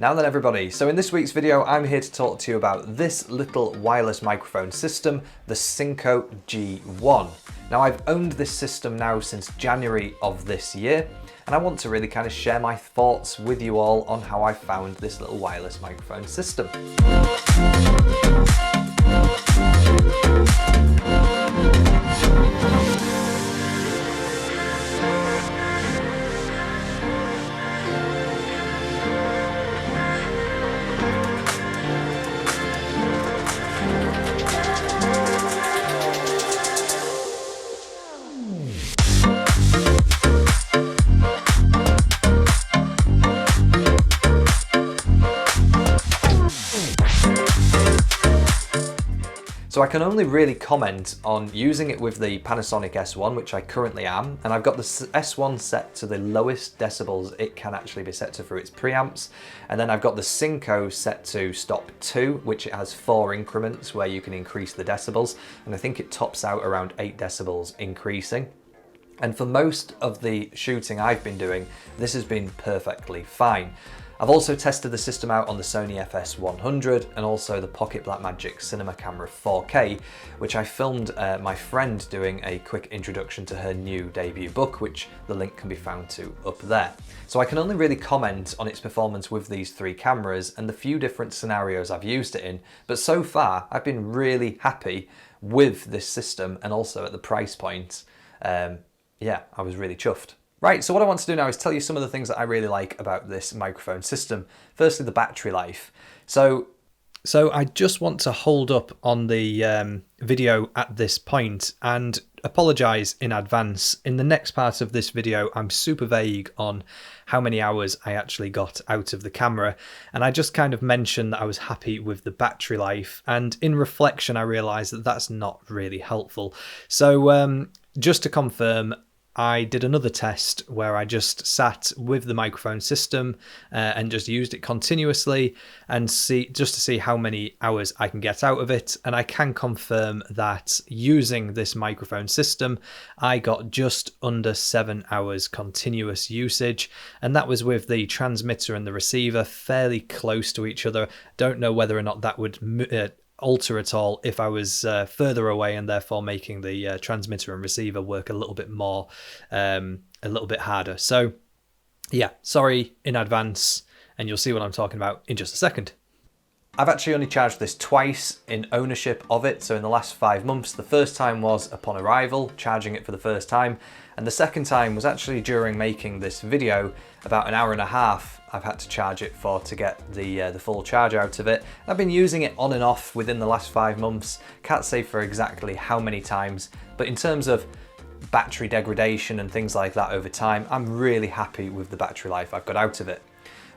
Now then everybody, so in this week's video I'm here to talk to you about this little wireless microphone system, the Synco G1. Now I've owned this system now since January of this year, and I want to really kind of share my thoughts with you all on how I found this little wireless microphone system. So I can only really comment on using it with the Panasonic S1, which I currently am, and I've got the S1 set to the lowest decibels it can actually be set to for its preamps, and then I've got the Synco set to stop 2, which it has 4 increments where you can increase the decibels, and I think it tops out around 8 decibels increasing. And for most of the shooting I've been doing, this has been perfectly fine. I've also tested the system out on the Sony FS100 and also the Pocket Blackmagic Cinema Camera 4K, which I filmed my friend doing a quick introduction to her new debut book, which the link can be found to up there. So I can only really comment on its performance with these 3 cameras and the few different scenarios I've used it in, but so far I've been really happy with this system and also at the price point. Yeah, I was really chuffed. Right, so what I want to do now is tell you some of the things that I really like about this microphone system. Firstly, the battery life. So I just want to hold up on the video at this point and apologise in advance. In the next part of this video, I'm super vague on how many hours I actually got out of the camera. And I just kind of mentioned that I was happy with the battery life. And in reflection, I realised that that's not really helpful. So just to confirm, I did another test where I just sat with the microphone system and just used it continuously and just to see how many hours I can get out of it. And I can confirm that using this microphone system, I got just under 7 hours continuous usage. And that was with the transmitter and the receiver fairly close to each other. Don't know whether or not that would alter at all if I was further away, and therefore making the transmitter and receiver work a little bit more, a little bit harder. So yeah, sorry in advance, and you'll see what I'm talking about in just a second. I've actually only charged this twice in ownership of it, so in the last 5 months. The first time was upon arrival, charging it for the first time, and the second time was actually during making this video. About an hour and a half I've had to charge it for to get the full charge out of it. I've been using it on and off within the last 5 months. Can't say for exactly how many times, but in terms of battery degradation and things like that over time, I'm really happy with the battery life I've got out of it.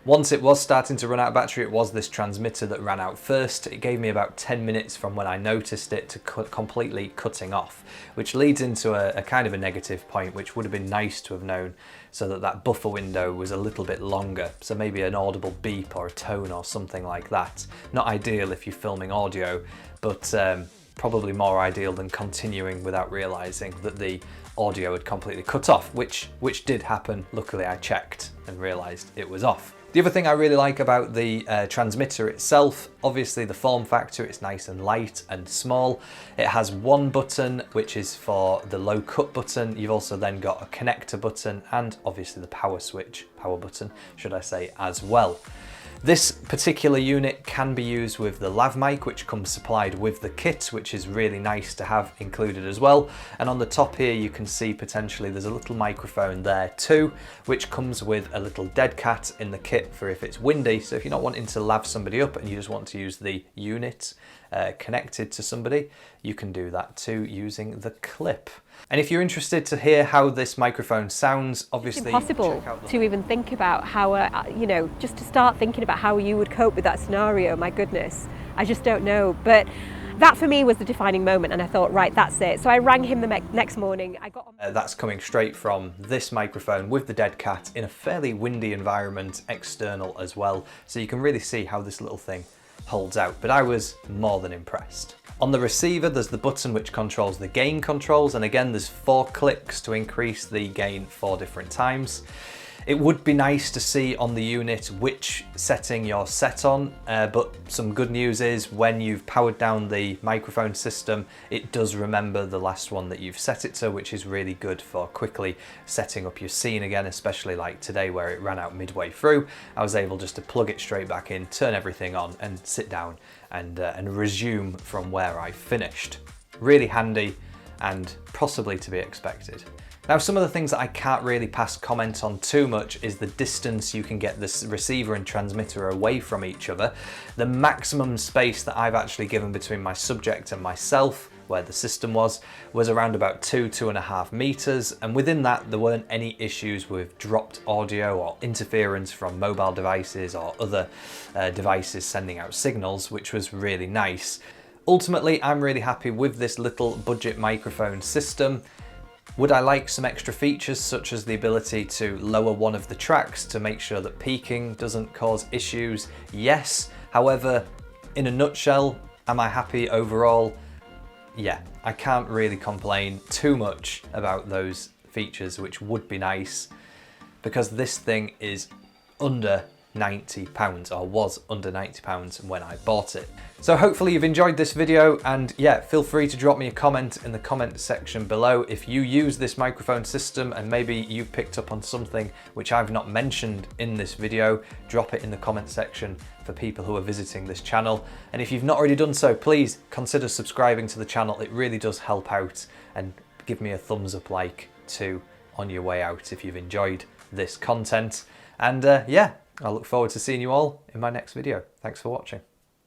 Once it was starting to run out of battery, it was this transmitter that ran out first. It gave me about 10 minutes from when I noticed it to completely cutting off, which leads into a kind of a negative point, which would have been nice to have known, so that buffer window was a little bit longer. So maybe an audible beep or a tone or something like that. Not ideal if you're filming audio, but probably more ideal than continuing without realizing that the audio had completely cut off, which did happen. Luckily I checked and realized it was off. The other thing I really like about the transmitter itself, obviously the form factor, it's nice and light and small. It has one button, which is for the low cut button. You've also then got a connector button and obviously the power button, should I say, as well. This particular unit can be used with the lav mic, which comes supplied with the kit, which is really nice to have included as well. And on the top here, you can see potentially there's a little microphone there too, which comes with a little dead cat in the kit for if it's windy. So if you're not wanting to lav somebody up and you just want to use the unit connected to somebody, you can do that too using the clip. And if you're interested to hear how this microphone sounds, obviously it's impossible to even think about how, you know, just to start thinking about how you would cope with that scenario. My goodness, I just don't know. But that for me was the defining moment, and I thought, right, that's it. So I rang him the next morning. I got on. That's coming straight from this microphone with the dead cat in a fairly windy environment, external as well. So you can really see how this little thing holds out, but I was more than impressed. On the receiver, there's the button which controls the gain controls, and again there's 4 clicks to increase the gain 4 different times. It would be nice to see on the unit which setting you're set on, but some good news is when you've powered down the microphone system, it does remember the last one that you've set it to, which is really good for quickly setting up your scene again, especially like today where it ran out midway through. I was able just to plug it straight back in, turn everything on and sit down and resume from where I finished. Really handy and possibly to be expected. Now, some of the things that I can't really pass comment on too much is the distance you can get this receiver and transmitter away from each other. The maximum space that I've actually given between my subject and myself, where the system was around about 2.5 meters. And within that, there weren't any issues with dropped audio or interference from mobile devices or other devices sending out signals, which was really nice. Ultimately, I'm really happy with this little budget microphone system. Would I like some extra features such as the ability to lower one of the tracks to make sure that peaking doesn't cause issues? Yes. However, in a nutshell, am I happy overall? Yeah, I can't really complain too much about those features, which would be nice because this thing is under £90, or was under £90 when I bought it. So hopefully you've enjoyed this video, and yeah, feel free to drop me a comment in the comment section below if you use this microphone system and maybe you picked up on something which I've not mentioned in this video. Drop it in the comment section for people who are visiting this channel. And if you've not already done so, please consider subscribing to the channel. It really does help out, and give me a thumbs up like too on your way out if you've enjoyed this content. And yeah, I look forward to seeing you all in my next video. Thanks for watching.